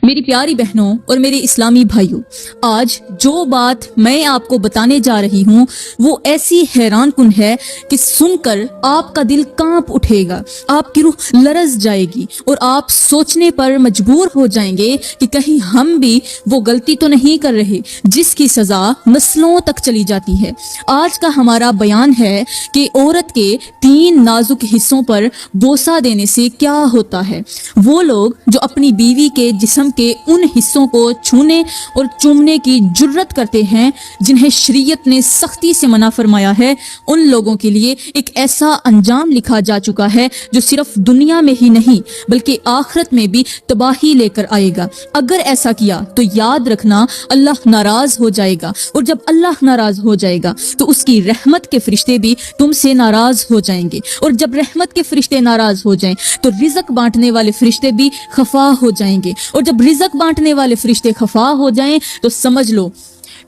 میری پیاری بہنوں اور میرے اسلامی بھائیوں، آج جو بات میں آپ کو بتانے جا رہی ہوں وہ ایسی حیران کن ہے کہ سن کر آپ کا دل کانپ اٹھے گا، آپ کی روح لرز جائے گی اور آپ سوچنے پر مجبور ہو جائیں گے کہ کہیں ہم بھی وہ غلطی تو نہیں کر رہے جس کی سزا نسلوں تک چلی جاتی ہے۔ آج کا ہمارا بیان ہے کہ عورت کے 3 نازک حصوں پر بوسہ دینے سے کیا ہوتا ہے۔ وہ لوگ جو اپنی بیوی کے جسم کے ان حصوں کو چھونے اور چومنے کی جرت کرتے ہیں جنہیں شریعت نے سختی سے منع فرمایا ہے، ان لوگوں کے لیے ایک ایسا انجام لکھا جا چکا ہے جو صرف دنیا میں ہی نہیں بلکہ آخرت میں بھی تباہی لے کر آئے گا۔ اگر ایسا کیا تو یاد رکھنا اللہ ناراض ہو جائے گا، اور جب اللہ ناراض ہو جائے گا تو اس کی رحمت کے فرشتے بھی تم سے ناراض ہو جائیں گے، اور جب رحمت کے فرشتے ناراض ہو جائیں تو رزق بانٹنے والے فرشتے بھی خفا ہو جائیں گے، اور جب رزق بانٹنے والے فرشتے خفا ہو جائیں تو سمجھ لو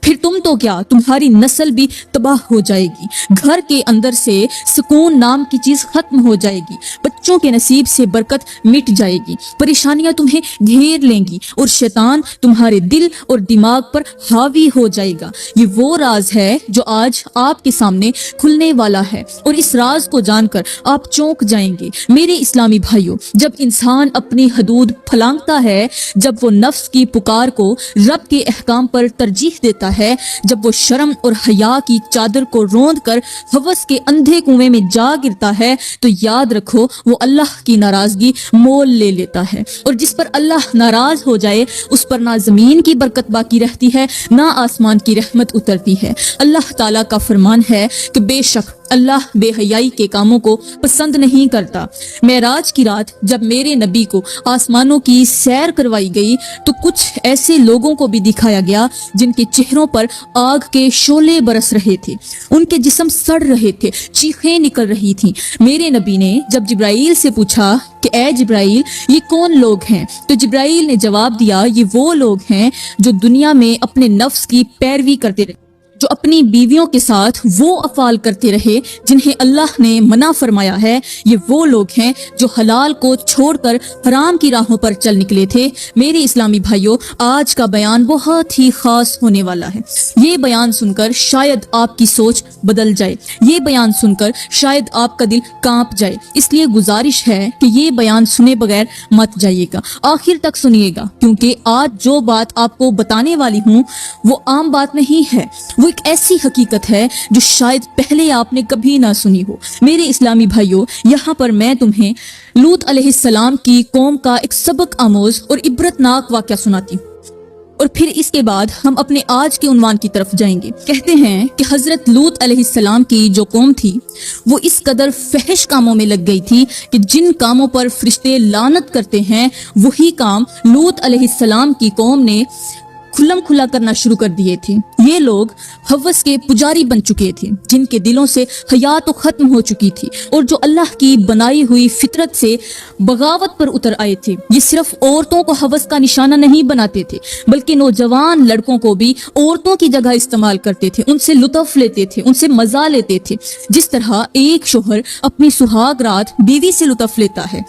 پھر تم تو کیا، تمہاری نسل بھی تباہ ہو جائے گی۔ گھر کے اندر سے سکون نام کی چیز ختم ہو جائے گی، بچوں کے نصیب سے برکت مٹ جائے گی، پریشانیاں تمہیں گھیر لیں گی اور شیطان تمہارے دل اور دماغ پر حاوی ہو جائے گا۔ یہ وہ راز ہے جو آج آپ کے سامنے کھلنے والا ہے، اور اس راز کو جان کر آپ چونک جائیں گے۔ میرے اسلامی بھائیوں، جب انسان اپنی حدود پھلانگتا ہے، جب وہ نفس کی پکار کو رب کے احکام پر ترجیح دیتا ہے، جب وہ شرم اور حیا کی چادر کو روند کر ہوس کے اندھے کنویں میں جا گرتا ہے، تو یاد رکھو وہ اللہ کی ناراضگی مول لے لیتا ہے، اور جس پر اللہ ناراض ہو جائے اس پر نہ زمین کی برکت باقی رہتی ہے نہ آسمان کی رحمت اترتی ہے۔ اللہ تعالیٰ کا فرمان ہے کہ بے شک اللہ بے حیائی کے کاموں کو پسند نہیں کرتا۔ معراج کی رات جب میرے نبی کو آسمانوں کی سیر کروائی گئی تو کچھ ایسے لوگوں کو بھی دکھایا گیا جن کے چہروں پر آگ کے شعلے برس رہے تھے، ان کے جسم سڑ رہے تھے، چیخیں نکل رہی تھیں۔ میرے نبی نے جب جبرائیل سے پوچھا کہ اے جبرائیل یہ کون لوگ ہیں، تو جبرائیل نے جواب دیا یہ وہ لوگ ہیں جو دنیا میں اپنے نفس کی پیروی کرتے رہے، جو اپنی بیویوں کے ساتھ وہ افعال کرتے رہے جنہیں اللہ نے منع فرمایا ہے۔ یہ وہ لوگ ہیں جو حلال کو چھوڑ کر حرام کی راہوں پر چل نکلے تھے۔ میرے اسلامی بھائیوں، آج کا بیان بہت ہی خاص ہونے والا ہے۔ یہ بیان سن کر شاید آپ کی سوچ بدل جائے، یہ بیان سن کر شاید آپ کا دل کانپ جائے، اس لیے گزارش ہے کہ یہ بیان سنے بغیر مت جائیے گا، آخر تک سنیے گا، کیونکہ آج جو بات آپ کو بتانے والی ہوں وہ عام بات نہیں ہے، وہ ایک ایسی حقیقت ہے جو شاید پہلے آپ نے کبھی نہ سنی ہو۔ میرے اسلامی بھائیوں، یہاں پر میں تمہیں لوط علیہ السلام کی قوم کا ایک سبق آموز اور عبرتناک واقعہ سناتی ہوں، اور پھر اس کے بعد ہم اپنے آج کے عنوان کی طرف جائیں گے۔ کہتے ہیں کہ حضرت لوط علیہ السلام کی جو قوم تھی وہ اس قدر فحش کاموں میں لگ گئی تھی کہ جن کاموں پر فرشتے لعنت کرتے ہیں وہی کام لوط علیہ السلام کی قوم نے کھلم کھلا کرنا شروع کر دیے تھے۔ یہ لوگ ہوس کے پجاری بن چکے تھے جن کے دلوں سے حیا تو ختم ہو چکی تھی، اور جو اللہ کی بنائی ہوئی فطرت سے بغاوت پر اتر آئے تھے۔ یہ صرف عورتوں کو ہوس کا نشانہ نہیں بناتے تھے بلکہ نوجوان لڑکوں کو بھی عورتوں کی جگہ استعمال کرتے تھے، ان سے لطف لیتے تھے، ان سے مزہ لیتے تھے، جس طرح ایک شوہر اپنی سہاگ رات بیوی سے لطف لیتا ہے۔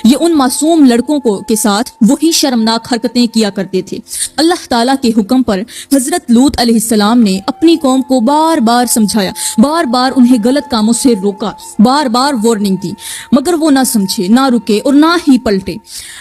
یہ ان معصوم لڑکوں کے ساتھ وہی شرمناک حرکتیں کیا کرتے تھے۔ اللہ تعالیٰ کے حکم پر حضرت لوط علیہ السلام نے اپنی قوم کو بار بار سمجھایا، بار بار انہیں غلط کاموں سے روکا، بار بار وارننگ دی، مگر وہ نہ سمجھے، نہ رکے اور نہ ہی پلٹے۔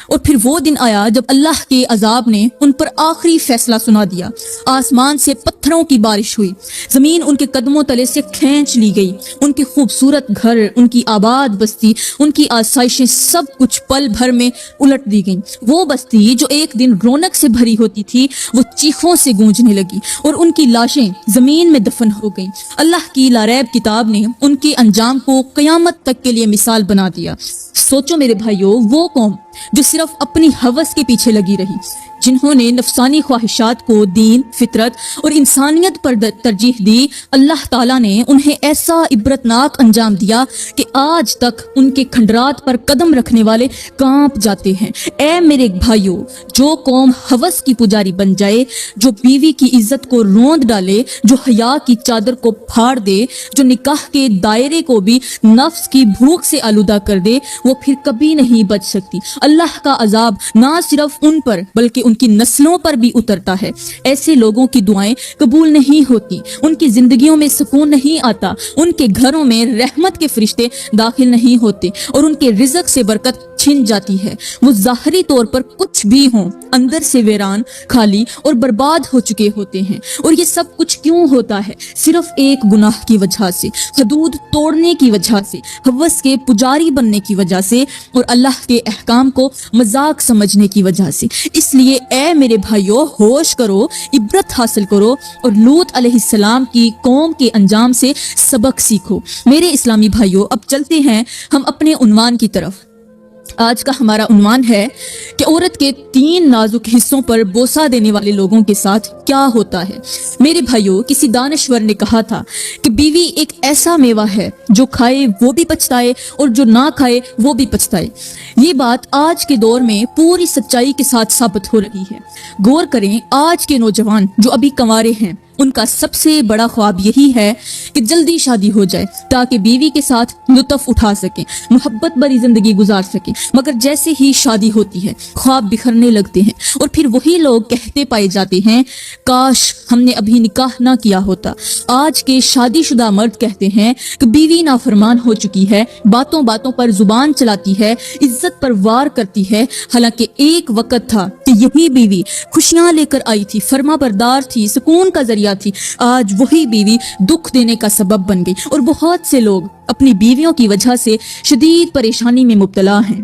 اور پھر وہ دن آیا جب اللہ کے عذاب نے ان پر آخری فیصلہ سنا دیا۔ آسمان سے پتھروں کی بارش ہوئی، زمین ان کے قدموں تلے سے کھینچ لی گئی، ان کے خوبصورت گھر، ان کی آباد بستی، ان کی آسائشیں سب کچھ پل بھر میں الٹ دی گئیں۔ وہ بستی جو ایک دن رونق سے بھری ہوتی تھی وہ چیخوں سے گونجنے لگی اور ان کی لاشیں زمین میں دفن ہو گئیں۔ اللہ کی لاریب کتاب نے ان کے انجام کو قیامت تک کے لیے مثال بنا دیا۔ سوچو میرے بھائیوں، وہ قوم جو صرف اپنی ہوس کے پیچھے لگی رہی، جنہوں نے نفسانی خواہشات کو دین، فطرت اور انسانیت پر ترجیح دی، اللہ تعالیٰ نے انہیں ایسا عبرتناک انجام دیا کہ آج تک ان کے کھنڈرات پر قدم رکھنے والے کانپ جاتے ہیں۔ اے میرے بھائیوں، جو قوم ہوس کی پجاری بن جائے، جو بیوی کی عزت کو روند ڈالے، جو حیا کی چادر کو پھاڑ دے، جو نکاح کے دائرے کو بھی نفس کی بھوک سے آلودہ کر دے، وہ پھر کبھی نہیں بچ سکتی۔ اللہ کا عذاب نہ صرف ان پر بلکہ ان کی نسلوں پر بھی اترتا ہے۔ ایسے لوگوں کی دعائیں قبول نہیں ہوتی، ان کی زندگیوں میں سکون نہیں آتا، ان کے گھروں میں رحمت کے فرشتے داخل نہیں ہوتے اور ان کے رزق سے برکت چھن جاتی ہے۔ وہ ظاہری طور پر کچھ بھی ہوں، اندر سے ویران، خالی اور برباد ہو چکے ہوتے ہیں۔ اور یہ سب کچھ کیوں ہوتا ہے؟ صرف ایک گناہ کی وجہ سے، حدود توڑنے کی وجہ سے، ہوس کے پجاری بننے کی وجہ سے اور اللہ کے احکام کو مذاق سمجھنے کی وجہ سے۔ اس لیے اے میرے بھائیو، ہوش کرو، عبرت حاصل کرو اور لوط علیہ السلام کی قوم کے انجام سے سبق سیکھو۔ میرے اسلامی بھائیو، اب چلتے ہیں ہم اپنے عنوان کی طرف۔ آج کا ہمارا عنوان ہے کہ عورت کے 3 نازک حصوں پر بوسہ دینے والے لوگوں کے ساتھ کیا ہوتا ہے۔ میرے بھائیوں، کسی دانشور نے کہا تھا کہ بیوی ایک ایسا میوہ ہے جو کھائے وہ بھی پچھتائے اور جو نہ کھائے وہ بھی پچھتائے۔ یہ بات آج کے دور میں پوری سچائی کے ساتھ ثابت ہو رہی ہے۔ غور کریں، آج کے نوجوان جو ابھی کنوارے ہیں، ان کا سب سے بڑا خواب یہی ہے کہ جلدی شادی ہو جائے تاکہ بیوی کے ساتھ لطف اٹھا سکیں، محبت بھری زندگی گزار سکیں۔ مگر جیسے ہی شادی ہوتی ہے، خواب بکھرنے لگتے ہیں اور پھر وہی لوگ کہتے پائے جاتے ہیں، کاش ہم نے ابھی نکاح نہ کیا ہوتا۔ آج کے شادی شدہ مرد کہتے ہیں کہ بیوی نافرمان ہو چکی ہے، باتوں باتوں پر زبان چلاتی ہے، عزت پر وار کرتی ہے، حالانکہ ایک وقت تھا کہ یہی بیوی خوشیاں لے کر آئی تھی، فرما بردار تھی، سکون کا ذریعہ تھی۔ آج وہی بیوی دکھ دینے کا سبب بن گئی اور بہت سے لوگ اپنی بیویوں کی وجہ سے شدید پریشانی میں مبتلا ہیں۔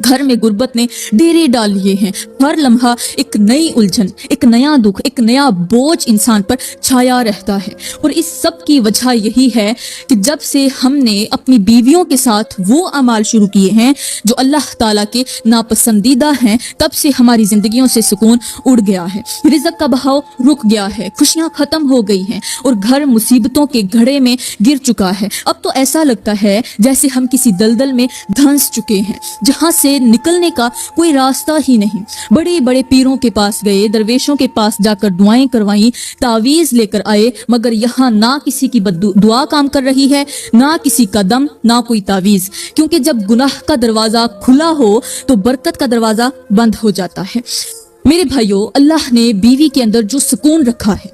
گھر میں غربت نے ڈیرے ڈال لیے ہیں، ہر لمحہ ایک نئی الجھن، ایک نیا دکھ، ایک نیا بوجھ انسان پر چھایا رہتا ہے۔ اور اس سب کی وجہ یہی ہے کہ جب سے ہم نے اپنی بیویوں کے ساتھ وہ اعمال شروع کیے ہیں جو اللہ تعالیٰ کے ناپسندیدہ ہیں، تب سے ہماری زندگیوں سے سکون اڑ گیا ہے، رزق کا بہاؤ رک گیا ہے، خوشیاں ختم ہو گئی ہیں اور گھر مصیبتوں کے گھڑے میں گر چکا ہے۔ اب تو ایسا لگتا ہے جیسے ہم کسی دلدل میں دھنس چکے ہیں جہاں سے نکلنے کا کوئی راستہ ہی نہیں۔ بڑے بڑے پیروں کے پاس گئے، درویشوں کے پاس جا کر دعائیں کروائیں، تعویذ لے کر آئے، مگر یہاں نہ کسی کی دعا کام کر رہی ہے، نہ کسی کا دم، نہ کوئی تعویذ، کیونکہ جب گناہ کا دروازہ کھلا ہو تو برکت کا دروازہ بند ہو جاتا ہے۔ میرے بھائیوں، اللہ نے بیوی کے اندر جو سکون رکھا ہے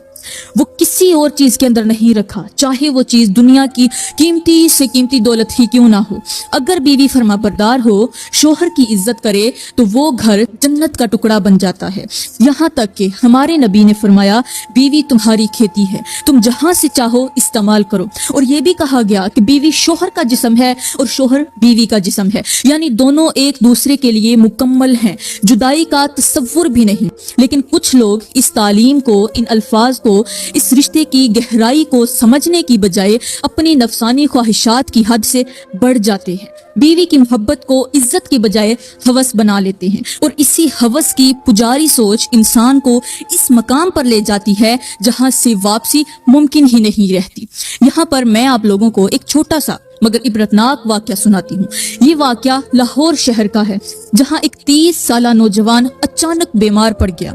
وہ کسی اور چیز کے اندر نہیں رکھا، چاہے وہ چیز دنیا کی قیمتی سے قیمتی دولت ہی کیوں نہ ہو۔ اگر بیوی فرما بردار ہو، شوہر کی عزت کرے تو وہ گھر جنت کا ٹکڑا بن جاتا ہے۔ یہاں تک کہ ہمارے نبی نے فرمایا، بیوی تمہاری کھیتی ہے، تم جہاں سے چاہو استعمال کرو۔ اور یہ بھی کہا گیا کہ بیوی شوہر کا جسم ہے اور شوہر بیوی کا جسم ہے، یعنی دونوں ایک دوسرے کے لیے مکمل ہیں، جدائی کا تصور بھی نہیں۔ لیکن کچھ لوگ اس تعلیم کو، ان الفاظ کو، اس رشتے کی گہرائی کو سمجھنے کی بجائے اپنی نفسانی خواہشات کی حد سے بڑھ جاتے ہیں، بیوی کی محبت کو عزت کی بجائے ہوس بنا لیتے ہیں، اور اسی ہوس کی پجاری سوچ انسان کو اس مقام پر لے جاتی ہے جہاں سے واپسی ممکن ہی نہیں رہتی۔ یہاں پر میں آپ لوگوں کو ایک چھوٹا سا مگر عبرتناک واقعہ سناتی ہوں۔ یہ واقعہ لاہور شہر کا ہے، جہاں ایک 30 سالہ نوجوان اچانک بیمار پڑ گیا۔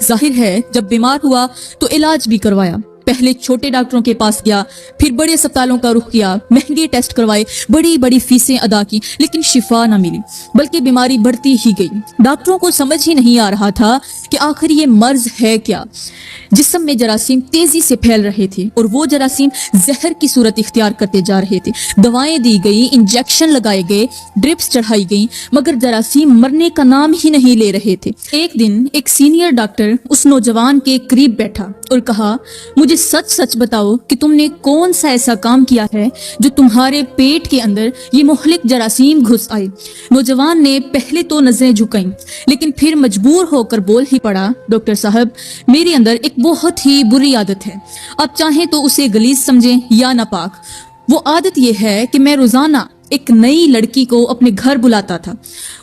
ظاہر ہے جب بیمار ہوا تو علاج بھی کروایا، پہلے چھوٹے ڈاکٹروں کے پاس گیا، پھر بڑے اسپتالوں کا رخ کیا، مہنگے ٹیسٹ کروائے، بڑی بڑی فیسیں ادا کی، لیکن شفا نہ ملی، بلکہ بیماری بڑھتی ہی گئی۔ ڈاکٹروں کو سمجھ ہی نہیں آ رہا تھا کہ آخر یہ مرض ہے کیا۔ جسم میں جراثیم تیزی سے پھیل رہے تھے اور وہ جراثیم زہر کی صورت اختیار کرتے جا رہے تھے۔ دوائیں دی گئی، انجیکشن لگائے گئے، ڈرپس چڑھائی گئیں، مگر جراثیم مرنے کا نام ہی نہیں لے رہے تھے۔ ایک دن ایک سینئر ڈاکٹر اس نوجوان کے قریب بیٹھا اور کہا، مجھے سچ سچ بتاؤ کہ تم نے کون سا ایسا کام کیا ہے جو تمہارے پیٹ کے اندر یہ مہلک جراثیم گھس آئے۔ نوجوان نے پہلے تو نظریں جھکائیں، لیکن پھر مجبور ہو کر بول ہی پڑا، ڈاکٹر صاحب، میرے اندر ایک بہت ہی بری عادت ہے، آپ چاہیں تو اسے غلیظ سمجھیں یا ناپاک۔ وہ عادت یہ ہے کہ میں روزانہ ایک نئی لڑکی کو اپنے گھر بلاتا تھا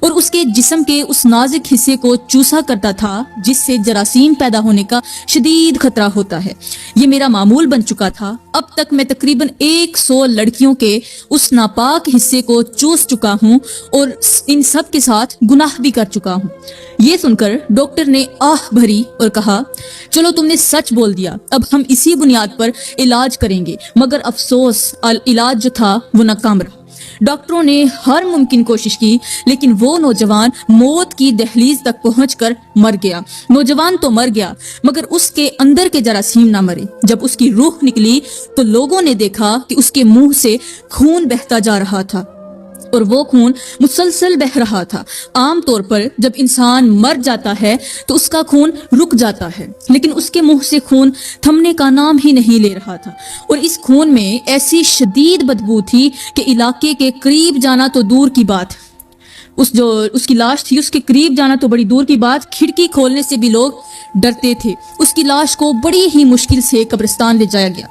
اور اس کے جسم کے اس نازک حصے کو چوسا کرتا تھا جس سے جراثیم پیدا ہونے کا شدید خطرہ ہوتا ہے۔ یہ میرا معمول بن چکا تھا۔ اب تک میں تقریباً 100 لڑکیوں کے اس ناپاک حصے کو چوس چکا ہوں اور ان سب کے ساتھ گناہ بھی کر چکا ہوں۔ یہ سن کر ڈاکٹر نے آہ بھری اور کہا، چلو تم نے سچ بول دیا، اب ہم اسی بنیاد پر علاج کریں گے، مگر افسوس علاج جو تھا وہ ناکام رہا۔ ڈاکٹروں نے ہر ممکن کوشش کی لیکن وہ نوجوان موت کی دہلیز تک پہنچ کر مر گیا۔ نوجوان تو مر گیا مگر اس کے اندر کے جراثیم نہ مرے۔ جب اس کی روح نکلی تو لوگوں نے دیکھا کہ اس کے منہ سے خون بہتا جا رہا تھا اور وہ خون مسلسل بہ رہا تھا۔ عام طور پر جب انسان مر جاتا ہے تو اس کا خون رک جاتا ہے، لیکن اس کے منہ سے خون تھمنے کا نام ہی نہیں لے رہا تھا، اور اس خون میں ایسی شدید بدبو تھی کہ علاقے کے قریب جانا تو دور کی بات، اس کی لاش تھی، اس کے قریب جانا تو بڑی دور کی بات، کھڑکی کھولنے سے بھی لوگ ڈرتے تھے۔ اس کی لاش کو بڑی ہی مشکل سے قبرستان لے جایا گیا۔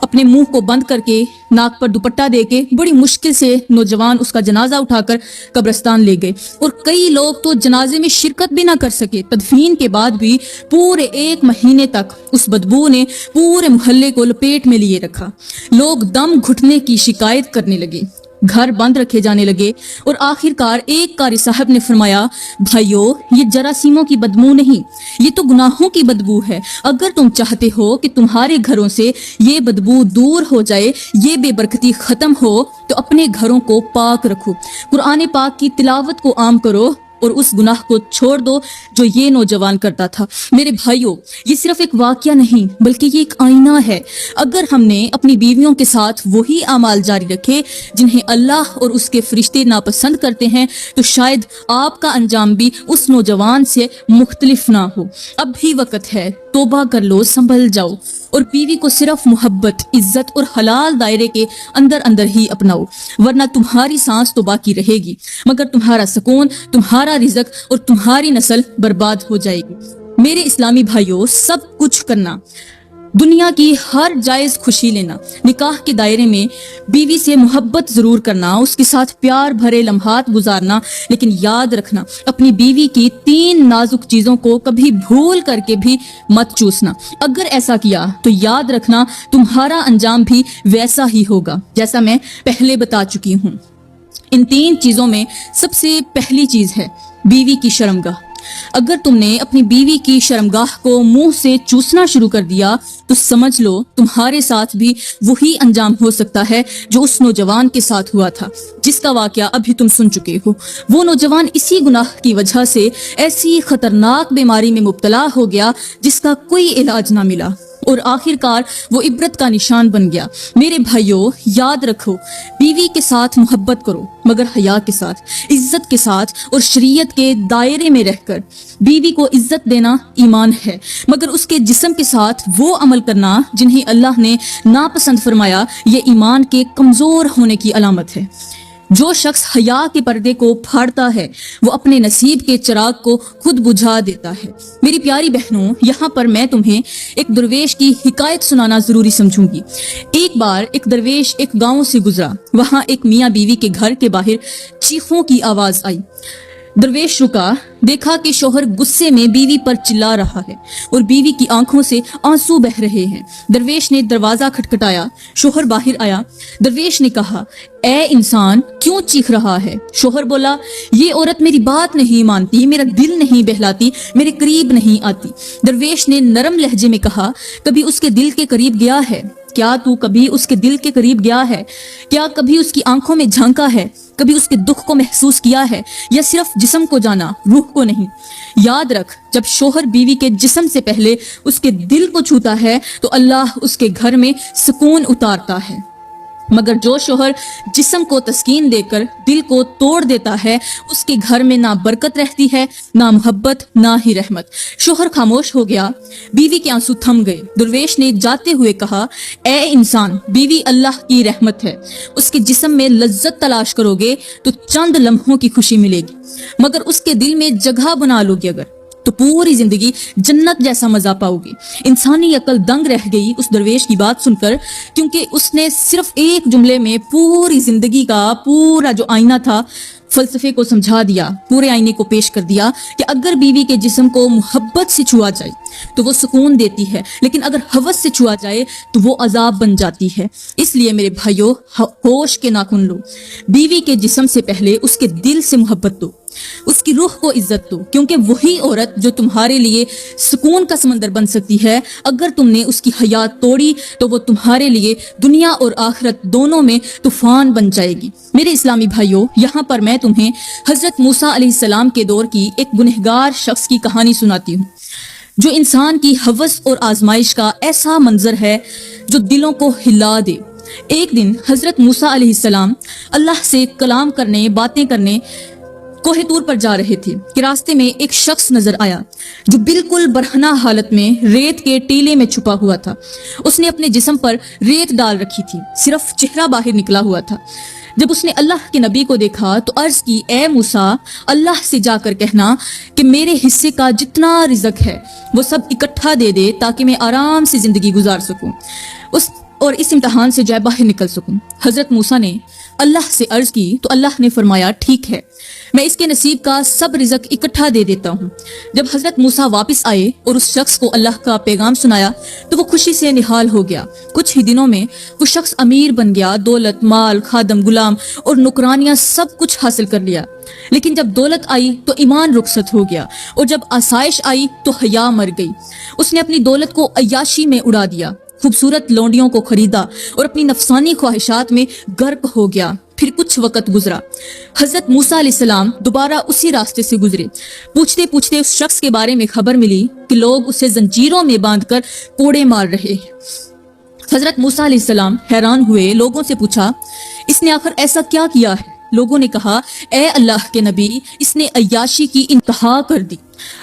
اپنے منہ کو بند کر کے، ناک پر دوپٹہ دے کے بڑی مشکل سے نوجوان اس کا جنازہ اٹھا کر قبرستان لے گئے، اور کئی لوگ تو جنازے میں شرکت بھی نہ کر سکے۔ تدفین کے بعد بھی پورے 1 مہینے تک اس بدبو نے پورے محلے کو لپیٹ میں لیے رکھا۔ لوگ دم گھٹنے کی شکایت کرنے لگے، گھر بند رکھے جانے لگے، اور آخر کار ایک قاری صاحب نے فرمایا، بھائیو، یہ جراثیموں کی بدبو نہیں، یہ تو گناہوں کی بدبو ہے۔ اگر تم چاہتے ہو کہ تمہارے گھروں سے یہ بدبو دور ہو جائے، یہ بے برکتی ختم ہو، تو اپنے گھروں کو پاک رکھو، قرآن پاک کی تلاوت کو عام کرو، اور اس گناہ کو چھوڑ دو جو یہ نوجوان کرتا تھا۔ میرے بھائیوں، یہ صرف ایک واقعہ نہیں بلکہ یہ ایک آئینہ ہے۔ اگر ہم نے اپنی بیویوں کے ساتھ وہی اعمال جاری رکھے جنہیں اللہ اور اس کے فرشتے ناپسند کرتے ہیں، تو شاید آپ کا انجام بھی اس نوجوان سے مختلف نہ ہو۔ اب بھی وقت ہے، توبہ کر لو، سنبھل جاؤ، اور بیوی کو صرف محبت، عزت اور حلال دائرے کے اندر ہی اپناؤ، ورنہ تمہاری سانس تو باقی رہے گی مگر تمہارا سکون، تمہارا رزق اور تمہاری نسل برباد ہو جائے گی۔ میرے اسلامی بھائیوں، سب کچھ کرنا، دنیا کی ہر جائز خوشی لینا، نکاح کے دائرے میں بیوی سے محبت ضرور کرنا، اس کے ساتھ پیار بھرے لمحات گزارنا، لیکن یاد رکھنا اپنی بیوی کی 3 نازک چیزوں کو کبھی بھول کر کے بھی مت چوسنا۔ اگر ایسا کیا تو یاد رکھنا تمہارا انجام بھی ویسا ہی ہوگا جیسا میں پہلے بتا چکی ہوں۔ ان 3 چیزوں میں سب سے پہلی چیز ہے بیوی کی شرمگاہ۔ اگر تم نے اپنی بیوی کی شرمگاہ کو منہ سے چوسنا شروع کر دیا تو سمجھ لو تمہارے ساتھ بھی وہی انجام ہو سکتا ہے جو اس نوجوان کے ساتھ ہوا تھا جس کا واقعہ ابھی تم سن چکے ہو۔ وہ نوجوان اسی گناہ کی وجہ سے ایسی خطرناک بیماری میں مبتلا ہو گیا جس کا کوئی علاج نہ ملا، اور آخر کار وہ عبرت کا نشان بن گیا۔ میرے بھائیوں، یاد رکھو، بیوی کے ساتھ محبت کرو مگر حیا کے ساتھ، عزت کے ساتھ اور شریعت کے دائرے میں رہ کر۔ بیوی کو عزت دینا ایمان ہے مگر اس کے جسم کے ساتھ وہ عمل کرنا جنہیں اللہ نے ناپسند فرمایا، یہ ایمان کے کمزور ہونے کی علامت ہے۔ جو شخص حیا کے پردے کو پھاڑتا ہے وہ اپنے نصیب کے چراغ کو خود بجھا دیتا ہے۔ میری پیاری بہنوں، یہاں پر میں تمہیں ایک درویش کی حکایت سنانا ضروری سمجھوں گی۔ ایک بار ایک درویش ایک گاؤں سے گزرا، وہاں ایک میاں بیوی کے گھر کے باہر چیخوں کی آواز آئی۔ درویش رکا، دیکھا کہ شوہر غصے میں بیوی پر چلا رہا ہے اور بیوی کی آنکھوں سے آنسو بہ رہے ہیں۔ درویش نے دروازہ کھٹکھٹایا، شوہر باہر آیا۔ درویش نے کہا، اے انسان، کیوں چیخ رہا ہے؟ شوہر بولا، یہ عورت میری بات نہیں مانتی، میرا دل نہیں بہلاتی، میرے قریب نہیں آتی۔ درویش نے نرم لہجے میں کہا، کبھی اس کے دل کے قریب گیا ہے؟ کیا تو کبھی اس کے دل کے قریب گیا ہے؟ کیا کبھی اس کی آنکھوں میں جھانکا ہے؟ کبھی اس کے دکھ کو محسوس کیا ہے؟ یا صرف جسم کو جانا، روح کو نہیں؟ یاد رکھ، جب شوہر بیوی کے جسم سے پہلے اس کے دل کو چھوتا ہے تو اللہ اس کے گھر میں سکون اتارتا ہے، مگر جو شوہر جسم کو تسکین دے کر دل کو توڑ دیتا ہے، اس کے گھر میں نہ برکت رہتی ہے، نہ محبت، نہ ہی رحمت۔ شوہر خاموش ہو گیا، بیوی کے آنسو تھم گئے۔ درویش نے جاتے ہوئے کہا، اے انسان، بیوی اللہ کی رحمت ہے، اس کے جسم میں لذت تلاش کرو گے تو چند لمحوں کی خوشی ملے گی، مگر اس کے دل میں جگہ بنا لو گے اگر، تو پوری زندگی جنت جیسا مزہ پاؤ گی۔ انسانی عقل دنگ رہ گئی اس درویش کی بات سن کر، کیونکہ اس نے صرف ایک جملے میں پوری زندگی کا پورا جو آئینہ تھا فلسفے کو سمجھا دیا، پورے آئینے کو پیش کر دیا کہ اگر بیوی کے جسم کو محبت سے چھوا جائے تو وہ سکون دیتی ہے، لیکن اگر ہوس سے چھوا جائے تو وہ عذاب بن جاتی ہے۔ اس لیے میرے بھائیوں، ہوش کے ناخن لو، بیوی کے جسم سے پہلے اس کے دل سے محبت دو، اس کی روح کو عزت دو، کیونکہ وہی عورت جو تمہارے لیے سکون کا سمندر بن سکتی ہے، اگر تم نے اس کی حیات توڑی تو وہ تمہارے لیے دنیا اور آخرت دونوں میں طوفان بن جائے گی۔ میرے اسلامی بھائیوں، یہاں پر میں تمہیں حضرت موسیٰ علیہ السلام کے دور کی ایک گنہگار شخص کی کہانی سناتی ہوں، جو انسان کی ہوس اور آزمائش کا ایسا منظر ہے جو دلوں کو ہلا دے۔ ایک دن حضرت موسیٰ علیہ السلام اللہ سے کلام کرنے، باتیں کرنے کوہ طور پر جا رہے تھے کہ راستے میں ایک شخص نظر آیا جو بالکل برہنہ حالت میں ریت کے ٹیلے میں چھپا ہوا تھا۔ اس نے اپنے جسم پر ریت ڈال رکھی تھی، صرف چہرہ باہر نکلا ہوا تھا۔ جب اس نے اللہ کے نبی کو دیکھا تو عرض کی، اے موسیٰ، اللہ سے جا کر کہنا کہ میرے حصے کا جتنا رزق ہے وہ سب اکٹھا دے دے تاکہ میں آرام سے زندگی گزار سکوں اور اس امتحان سے باہر نکل سکوں۔ حضرت موسیٰ نے اللہ سے عرض کی تو اللہ نے فرمایا، ٹھیک ہے، میں اس کے نصیب کا سب رزق اکٹھا دے دیتا ہوں۔ جب حضرت موسیٰ واپس آئے اور اس شخص کو اللہ کا پیغام سنایا تو وہ خوشی سے نہال ہو گیا۔ کچھ ہی دنوں میں وہ شخص امیر بن گیا، دولت، مال، خادم، غلام اور نوکرانیاں سب کچھ حاصل کر لیا۔ لیکن جب دولت آئی تو ایمان رخصت ہو گیا، اور جب آسائش آئی تو حیا مر گئی۔ اس نے اپنی دولت کو عیاشی میں اڑا دیا، خوبصورت لونڈیوں کو خریدا اور اپنی نفسانی خواہشات میں غرق ہو گیا۔ پھر کچھ وقت گزرا، حضرت موسیٰ علیہ السلام دوبارہ اسی راستے سے گزرے۔ پوچھتے پوچھتے اس شخص کے بارے میں خبر ملی کہ لوگ اسے زنجیروں میں باندھ کر کوڑے مار رہے ہیں۔ حضرت موسیٰ علیہ السلام حیران ہوئے، لوگوں سے پوچھا، اس نے آخر ایسا کیا کیا ہے؟ لوگوں نے کہا، اے اللہ کے نبی، اس نے عیاشی کی انتہا کر دی،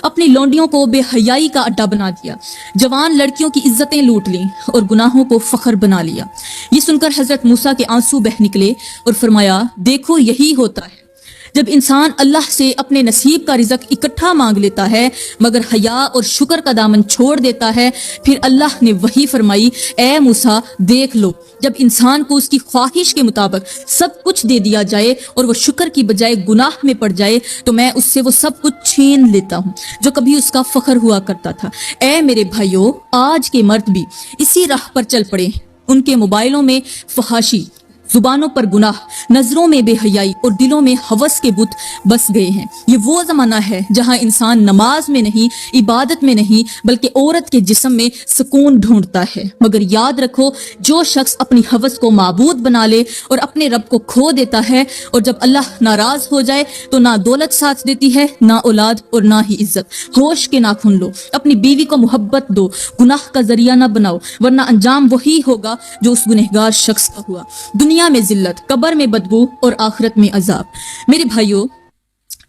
اپنی لونڈیوں کو بے حیائی کا اڈا بنا دیا، جوان لڑکیوں کی عزتیں لوٹ لیں اور گناہوں کو فخر بنا لیا۔ یہ سن کر حضرت موسیٰ کے آنسو بہہ نکلے اور فرمایا، دیکھو یہی ہوتا ہے جب انسان اللہ سے اپنے نصیب کا رزق اکٹھا مانگ لیتا ہے مگر حیا اور شکر کا دامن چھوڑ دیتا ہے، پھر اللہ نے وہی فرمائی، اے موسیٰ دیکھ لو، جب انسان کو اس کی خواہش کے مطابق سب کچھ دے دیا جائے اور وہ شکر کی بجائے گناہ میں پڑ جائے تو میں اس سے وہ سب کچھ چھین لیتا ہوں جو کبھی اس کا فخر ہوا کرتا تھا۔ اے میرے بھائیوں، آج کے مرد بھی اسی راہ پر چل پڑے ہیں۔ ان کے موبائلوں میں فحاشی، زبانوں پر گناہ، نظروں میں بے حیائی اور دلوں میں ہوس کے بت بس گئے ہیں۔ یہ وہ زمانہ ہے جہاں انسان نماز میں نہیں، عبادت میں نہیں، بلکہ عورت کے جسم میں سکون ڈھونڈتا ہے۔ مگر یاد رکھو، جو شخص اپنی ہوس کو معبود بنا لے اور اپنے رب کو کھو دیتا ہے، اور جب اللہ ناراض ہو جائے تو نہ دولت ساتھ دیتی ہے، نہ اولاد اور نہ ہی عزت۔ ہوش کے ناخن لو، اپنی بیوی کو محبت دو، گناہ کا ذریعہ نہ بناؤ، ورنہ انجام وہی ہوگا جو اس گنہگار شخص کا ہوا، دنیا میں ذلت، قبر میں بدبو اور آخرت میں عذاب۔ میرے بھائیوں،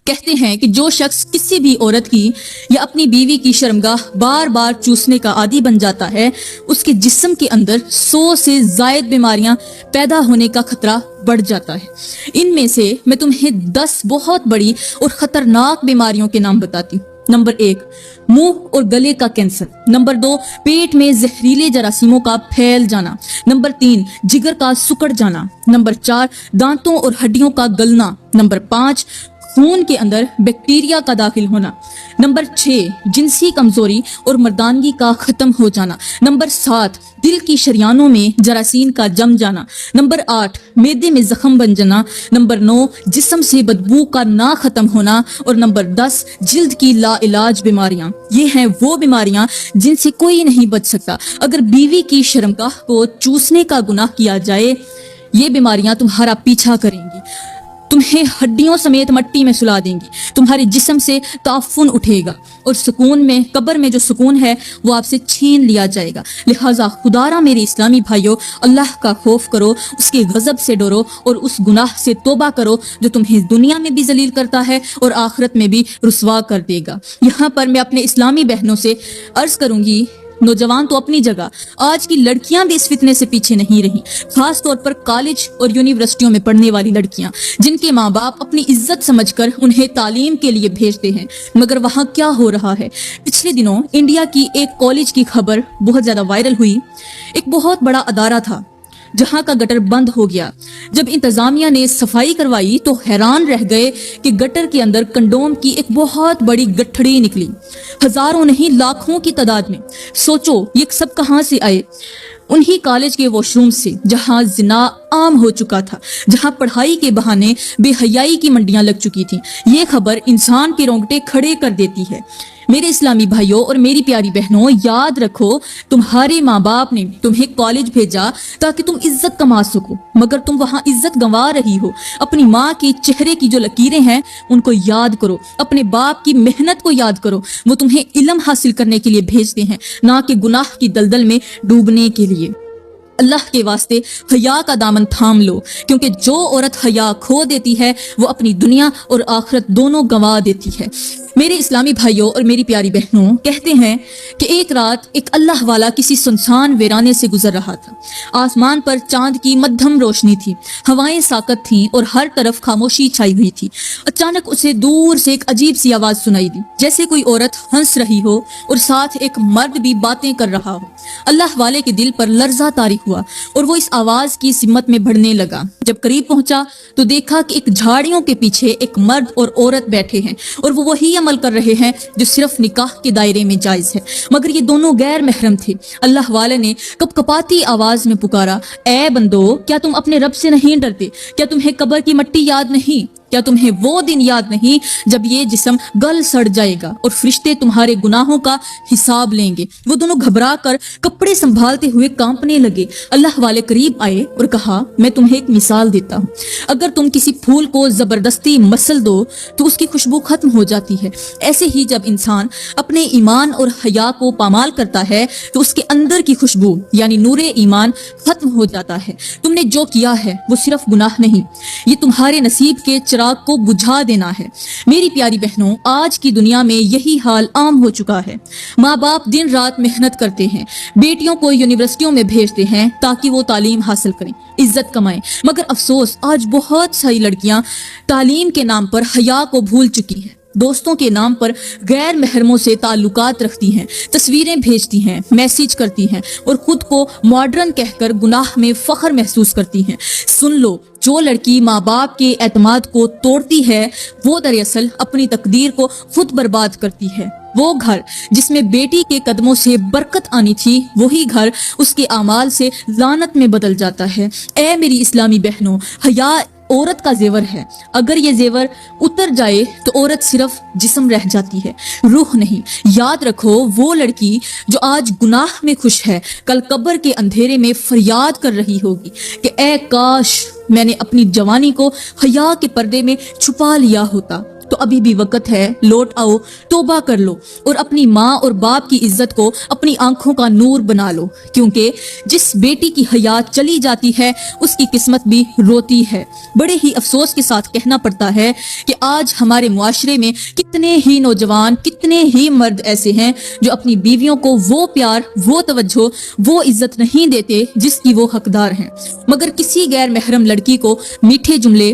کہتے ہیں کہ جو شخص کسی بھی عورت کی یا اپنی بیوی کی شرمگاہ بار بار چوسنے کا عادی بن جاتا ہے، اس کے جسم کے اندر 100 سے زائد بیماریاں پیدا ہونے کا خطرہ بڑھ جاتا ہے۔ ان میں سے میں تمہیں 10 بہت بڑی اور خطرناک بیماریوں کے نام بتاتی ہوں۔ نمبر 1، منہ اور گلے کا کینسر۔ نمبر 2، پیٹ میں زہریلے جراثیموں کا پھیل جانا۔ نمبر 3، جگر کا سکڑ جانا۔ نمبر 4، دانتوں اور ہڈیوں کا گلنا۔ نمبر 5، خون کے اندر بیکٹیریا کا داخل ہونا۔ نمبر 6، جنسی کمزوری اور مردانگی کا ختم ہو جانا۔ نمبر 7، دل کی شریانوں میں جراثیم کا جم جانا۔ نمبر 8، معدے میں زخم بن جانا۔ نمبر 9، جسم سے بدبو کا نہ ختم ہونا۔ اور نمبر 10، جلد کی لا علاج بیماریاں۔ یہ ہیں وہ بیماریاں جن سے کوئی نہیں بچ سکتا۔ اگر بیوی کی شرمگاہ کو چوسنے کا گناہ کیا جائے، یہ بیماریاں تمہارا پیچھا کریں گی، تمہیں ہڈیوں سمیت مٹی میں سلا دیں گی، تمہارے جسم سے تعفن اٹھے گا، اور سکون میں، قبر میں جو سکون ہے وہ آپ سے چھین لیا جائے گا۔ لہٰذا خدارا میرے اسلامی بھائیوں، اللہ کا خوف کرو، اس کے غضب سے ڈرو اور اس گناہ سے توبہ کرو جو تمہیں دنیا میں بھی ذلیل کرتا ہے اور آخرت میں بھی رسوا کر دے گا۔ یہاں پر میں اپنے اسلامی بہنوں سے عرض کروں گی، نوجوان تو اپنی جگہ، آج کی لڑکیاں بھی اس فتنے سے پیچھے نہیں رہی، خاص طور پر کالج اور یونیورسٹیوں میں پڑھنے والی لڑکیاں، جن کے ماں باپ اپنی عزت سمجھ کر انہیں تعلیم کے لیے بھیجتے ہیں، مگر وہاں کیا ہو رہا ہے۔ پچھلے دنوں انڈیا کی ایک کالج کی خبر بہت زیادہ وائرل ہوئی۔ ایک بہت بڑا ادارہ تھا جہاں کا گٹر بند ہو گیا۔ جب انتظامیہ نے صفائی کروائی تو حیران رہ گئے کہ گٹر کے اندر کنڈوم کی ایک بہت بڑی گٹھڑی نکلی، ہزاروں نہیں لاکھوں کی تعداد میں۔ سوچو یہ سب کہاں سے آئے؟ انہی کالج کے واش روم سے، جہاں زنا عام ہو چکا تھا، جہاں پڑھائی کے بہانے بے حیائی کی منڈیاں لگ چکی تھیں۔ یہ خبر انسان کے رونگٹے کھڑے کر دیتی ہے۔ میرے اسلامی بھائیوں اور میری پیاری بہنوں، یاد رکھو تمہارے ماں باپ نے تمہیں کالج بھیجا تاکہ تم عزت کما سکو، مگر تم وہاں عزت گنوا رہی ہو۔ اپنی ماں کے چہرے کی جو لکیریں ہیں ان کو یاد کرو، اپنے باپ کی محنت کو یاد کرو۔ وہ تمہیں علم حاصل کرنے کے لیے بھیجتے ہیں، نہ کہ گناہ کی دلدل میں ڈوبنے کے لیے۔ اللہ کے واسطے حیا کا دامن تھام لو، کیونکہ جو عورت حیا کھو دیتی ہے وہ اپنی دنیا اور آخرت دونوں گنوا دیتی ہے۔ میرے اسلامی بھائیوں اور میری پیاری بہنوں، کہتے ہیں کہ ایک رات ایک اللہ والا کسی سنسان ویرانے سے گزر رہا تھا۔ آسمان پر چاند کی مدھم روشنی تھی، ہوائیں ساکت تھیں اور ہر طرف خاموشی چھائی ہوئی تھی۔ اچانک اسے دور سے ایک عجیب سی آواز سنائی دی، جیسے کوئی عورت ہنس رہی ہو اور ساتھ ایک مرد بھی باتیں کر رہا ہو۔ اللہ والے کے دل پر لرزہ طاری ہوا اور وہ اس آواز کی سمت میں بڑھنے لگا۔ جب قریب پہنچا تو دیکھا کہ ایک جھاڑیوں کے پیچھے ایک مرد اور عورت بیٹھے ہیں اور وہ وہی عمل کر رہے ہیں جو صرف نکاح کے دائرے میں جائز ہے، مگر یہ دونوں غیر محرم تھے۔ اللہ والے نے کپ کپاتی آواز میں پکارا، اے بندو، کیا تم اپنے رب سے نہیں ڈرتے؟ کیا تمہیں قبر کی مٹی یاد نہیں؟ کیا تمہیں وہ دن یاد نہیں جب یہ جسم گل سڑ جائے گا اور فرشتے تمہارے گناہوں کا حساب لیں گے؟ وہ دونوں گھبرا کر کپڑے سنبھالتے ہوئے کانپنے لگے۔ اللہ والے قریب آئے اور کہا، میں تمہیں ایک مثال دیتا ہوں۔ اگر تم کسی پھول کو زبردستی مسل دو تو اس کی خوشبو ختم ہو جاتی ہے۔ ایسے ہی جب انسان اپنے ایمان اور حیا کو پامال کرتا ہے تو اس کے اندر کی خوشبو یعنی نور ایمان ختم ہو جاتا ہے۔ تم نے جو کیا ہے وہ صرف گناہ نہیں، یہ تمہارے نصیب کے چراغ کو بجھا دینا ہے۔ میری پیاری بہنوں، آج کی دنیا میں یہی حال عام ہو چکا ہے۔ ماں باپ دن رات محنت کرتے ہیں، بیٹیوں کو یونیورسٹیوں میں بھیجتے ہیں تاکہ وہ تعلیم حاصل کریں، عزت کمائیں، مگر افسوس آج بہت ساری لڑکیاں تعلیم کے نام پر حیا کو بھول چکی ہیں، دوستوں کے نام پر غیر محرموں سے تعلقات رکھتی ہیں، تصویریں بھیجتی ہیں، میسیج کرتی ہیں اور خود کو ماڈرن کہہ کر گناہ میں فخر محسوس کرتی ہیں۔ سن لو، جو لڑکی ماں باپ کے اعتماد کو توڑتی ہے وہ دراصل اپنی تقدیر کو خود برباد کرتی ہے۔ وہ گھر جس میں بیٹی کے قدموں سے برکت آنی تھی، وہی گھر اس کے اعمال سے لعنت میں بدل جاتا ہے۔ اے میری اسلامی بہنوں، حیا عورت کا زیور ہے، اگر یہ زیور اتر جائے تو عورت صرف جسم رہ جاتی ہے، روح نہیں۔ یاد رکھو، وہ لڑکی جو آج گناہ میں خوش ہے کل قبر کے اندھیرے میں فریاد کر رہی ہوگی کہ اے کاش میں نے اپنی جوانی کو حیا کے پردے میں چھپا لیا ہوتا۔ تو ابھی بھی وقت ہے، لوٹ آؤ، توبہ کر لو اور اپنی ماں اور باپ کی عزت کو اپنی آنکھوں کا نور بنا لو، کیونکہ جس بیٹی کی حیا چلی جاتی ہے اس کی قسمت بھی روتی ہے۔ بڑے ہی افسوس کے ساتھ کہنا پڑتا ہے کہ آج ہمارے معاشرے میں کتنے ہی نوجوان، کتنے ہی مرد ایسے ہیں جو اپنی بیویوں کو وہ پیار، وہ توجہ، وہ عزت نہیں دیتے جس کی وہ حقدار ہیں، مگر کسی غیر محرم لڑکی کو میٹھے جملے،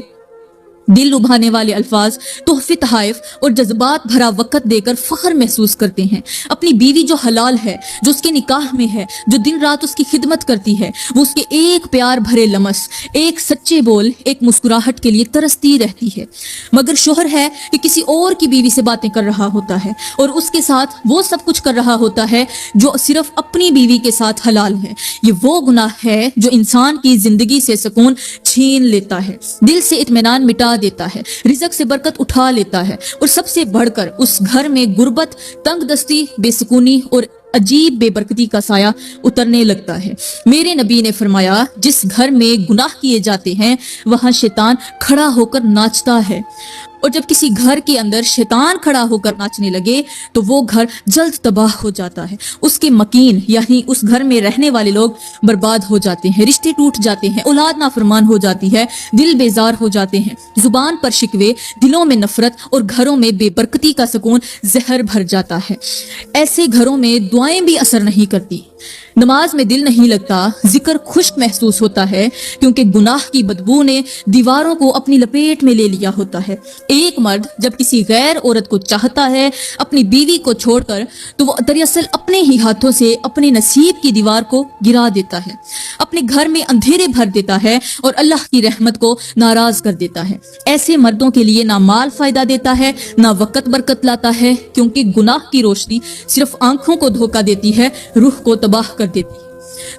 دل لبھانے والے الفاظ، تحفے، تحائف اور جذبات بھرا وقت دے کر فخر محسوس کرتے ہیں۔ اپنی بیوی جو حلال ہے، جو اس کے نکاح میں ہے، جو دن رات اس کی خدمت کرتی ہے، وہ اس کے ایک پیار بھرے لمس، ایک سچے بول، ایک مسکراہٹ کے لیے ترستی رہتی ہے، مگر شوہر ہے کہ کسی اور کی بیوی سے باتیں کر رہا ہوتا ہے اور اس کے ساتھ وہ سب کچھ کر رہا ہوتا ہے جو صرف اپنی بیوی کے ساتھ حلال ہے۔ یہ وہ گناہ ہے جو انسان کی زندگی سے سکون چھین لیتا ہے، دل سے اطمینان مٹا دیتا ہے، رزق سے برکت اٹھا لیتا ہے اور سب سے بڑھ کر اس گھر میں غربت، تنگ دستی، بے سکونی اور عجیب بے برکتی کا سایہ اترنے لگتا ہے۔ میرے نبی نے فرمایا، جس گھر میں گناہ کیے جاتے ہیں وہاں شیطان کھڑا ہو کر ناچتا ہے، اور جب کسی گھر کے اندر شیطان کھڑا ہو کر ناچنے لگے تو وہ گھر جلد تباہ ہو جاتا ہے، اس کے مکین یعنی اس گھر میں رہنے والے لوگ برباد ہو جاتے ہیں، رشتے ٹوٹ جاتے ہیں، اولاد نافرمان ہو جاتی ہے، دل بیزار ہو جاتے ہیں، زبان پر شکوے، دلوں میں نفرت اور گھروں میں بے برکتی کا سکون زہر بھر جاتا ہے۔ ایسے گھروں میں دعائیں بھی اثر نہیں کرتی، نماز میں دل نہیں لگتا، ذکر خشک محسوس ہوتا ہے کیونکہ گناہ کی بدبو نے دیواروں کو اپنی لپیٹ میں لے لیا ہوتا ہے۔ ایک مرد جب کسی غیر عورت کو چاہتا ہے اپنی بیوی کو چھوڑ کر، تو وہ دراصل اپنے ہی ہاتھوں سے اپنے نصیب کی دیوار کو گرا دیتا ہے، اپنے گھر میں اندھیرے بھر دیتا ہے اور اللہ کی رحمت کو ناراض کر دیتا ہے۔ ایسے مردوں کے لیے نہ مال فائدہ دیتا ہے، نہ وقت برکت لاتا ہے، کیونکہ گناہ کی روشنی صرف آنکھوں کو دھوکہ دیتی ہے، روح کو تباہ کر دیتی ہے۔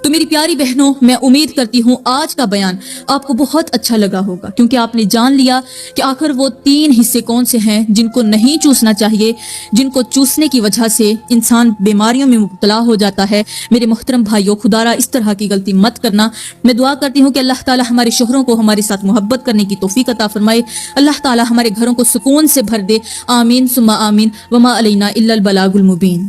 تو میری پیاری بہنوں، میں امید کرتی ہوں آج کا بیان آپ کو بہت اچھا لگا ہوگا، کیونکہ آپ نے جان لیا کہ آخر وہ 3 حصے کون سے ہیں جن کو نہیں چوسنا چاہیے، جن کو چوسنے کی وجہ سے انسان بیماریوں میں مبتلا ہو جاتا ہے۔ میرے محترم بھائیوں، خدا را اس طرح کی غلطی مت کرنا۔ میں دعا کرتی ہوں کہ اللہ تعالی ہمارے شوہروں کو ہمارے ساتھ محبت کرنے کی توفیق عطا فرمائے، اللہ تعالی ہمارے گھروں کو سکون سے بھر دے، آمین ثم آمین، وما علینا الا البلاغ المبین۔